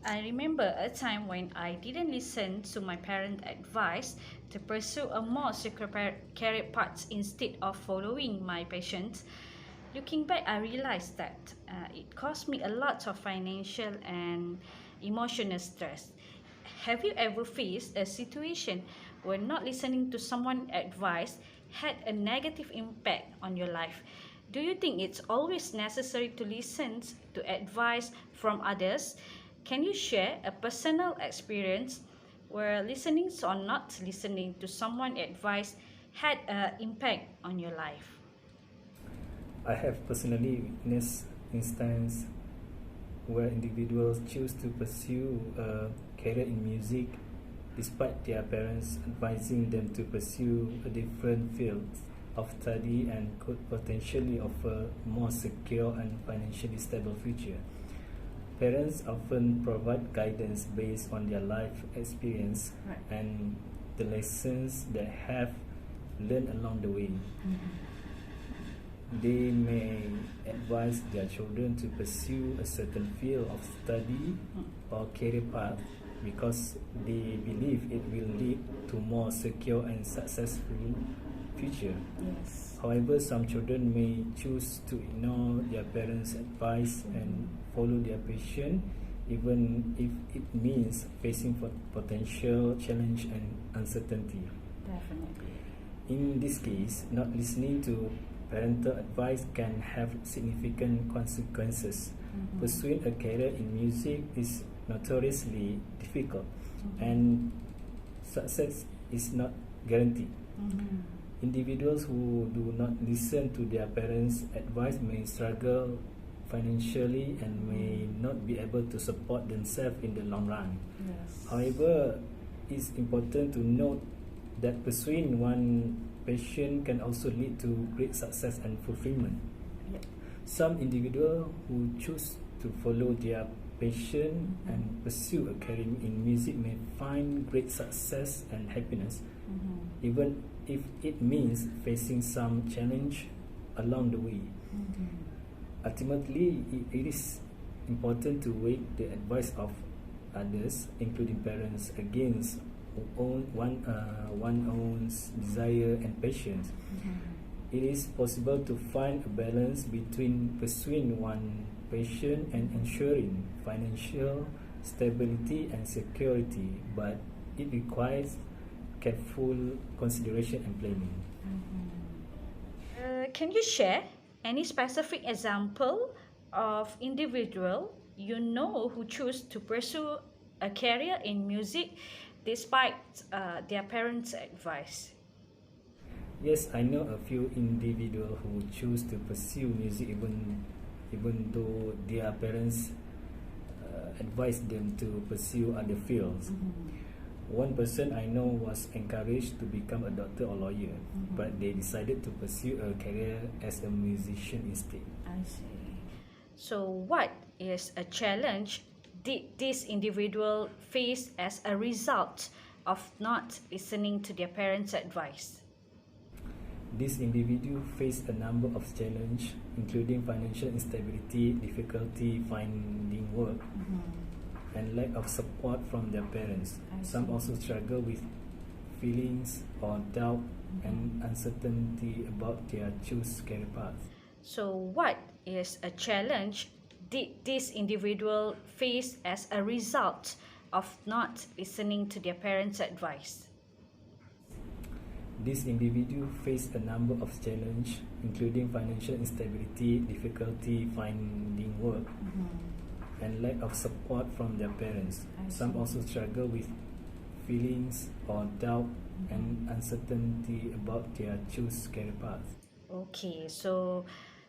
I remember a time when I didn't listen to my parents' advice to pursue a more secure career path instead of following my passions. Looking back, I realized that it cost me a lot of financial and emotional stress. Have you ever faced a situation where not listening to someone's advice had a negative impact on your life? Do you think it's always necessary to listen to advice from others? Can you share a personal experience where listening or not listening to someone's advice had an impact on your life? I have personally witnessed instances where individuals choose to pursue a career in music despite their parents advising them to pursue a different field of study and could potentially offer more secure and financially stable future. Parents often provide guidance based on their life experience Right. and the lessons they have learned along the way. They may advise their children to pursue a certain field of study or career path because they believe it will lead to more secure and successful future. Yes. However, some children may choose to ignore their parents' advice and follow their passion even if it means facing potential challenge and uncertainty. Definitely. In this case, not listening to parental advice can have significant consequences. Pursuing a career in music is notoriously difficult, and success is not guaranteed. Individuals who do not listen to their parents' advice may struggle financially and may not be able to support themselves in the long run. Yes. However, it's important to note that pursuing one passion can also lead to great success and fulfillment. Yeah. Some individuals who choose to follow their passion and pursue a career in music may find great success and happiness, even if it means facing some challenge along the way. Ultimately, it is important to weigh the advice of others, including parents, against one's own desire and passions. It is possible to find a balance between pursuing one passion and ensuring financial stability and security, but it requires careful consideration and planning. Can you share any specific example of individual you know who choose to pursue a career in music despite their parents' advice? Yes, I know a few individuals who choose to pursue music even though their parents advised them to pursue other fields. One person I know was encouraged to become a doctor or lawyer, but they decided to pursue a career as a musician instead. I see. So, what is a challenge did this individual face as a result of not listening to their parents' advice? This individual faced a number of challenges, including financial instability, difficulty finding work, and lack of support from their parents. Some also struggle with feelings or doubt and uncertainty about their choose career path. So, what is a challenge did this individual face as a result of not listening to their parents' advice? This individual faced a number of challenges, including financial instability, difficulty finding work, and lack of support from their parents. Some also struggle with feelings or doubt and uncertainty about their choose career path. Okay, so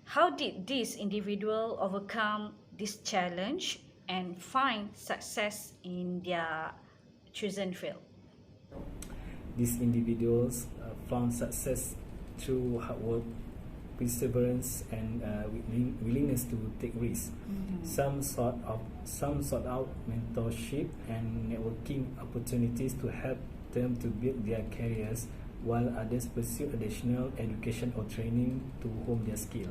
how did this individual overcome this challenge and find success in their chosen field? These individuals found success through hard work, perseverance, and willingness to take risks. Some sought out mentorship and networking opportunities to help them to build their careers, while others pursue additional education or training to hone their skill.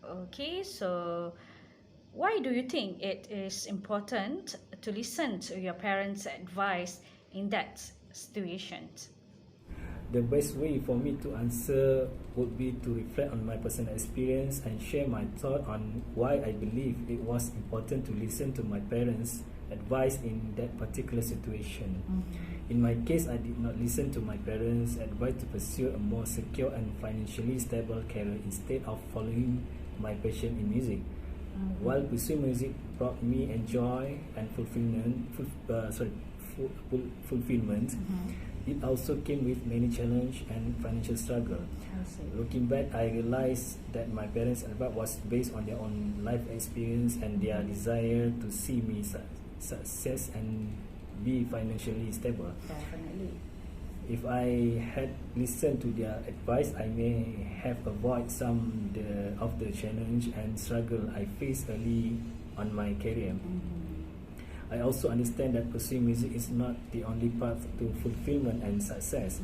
Okay, so Why do you think it is important to listen to your parents' advice in that situation? The best way for me to answer would be to reflect on my personal experience and share my thought on why I believe it was important to listen to my parents' advice in that particular situation. In my case, I did not listen to my parents' advice to pursue a more secure and financially stable career instead of following my passion in music. While pursuing music brought me joy and fulfillment, it also came with many challenges and financial struggle. Looking back, I realized that my parents' advice was based on their own life experience and their desire to see me success and be financially stable. Definitely. If I had listened to their advice, I may have avoided some of the challenge and struggle I faced early on my career. I also understand that pursuing music is not the only path to fulfillment and success,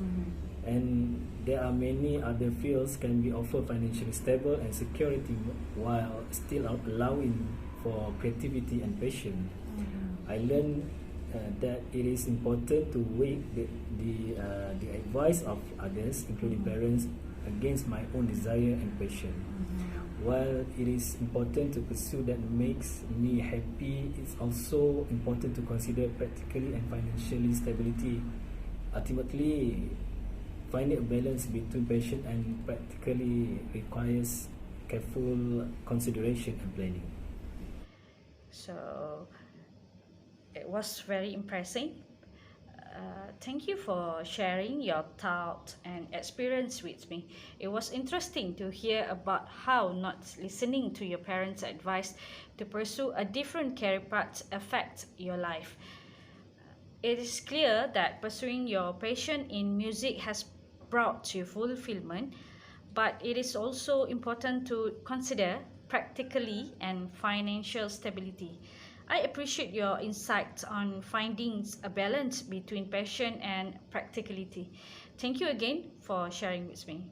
and there are many other fields can be offered financially stable and security while still allowing for creativity and passion. I learned that it is important to weigh the advice of others, including parents, against my own desire and passion. While it is important to pursue that makes me happy, it's also important to consider practically and financially stability. Ultimately, finding a balance between passion and practically requires careful consideration and planning. So it was very impressive. Thank you for sharing your thought and experience with me. It was interesting to hear about how not listening to your parents' advice to pursue a different career path affects your life. It is clear that pursuing your passion in music has brought you fulfillment, but it is also important to consider practically and financial stability. I appreciate your insights on finding a balance between passion and practicality. Thank you again for sharing with me.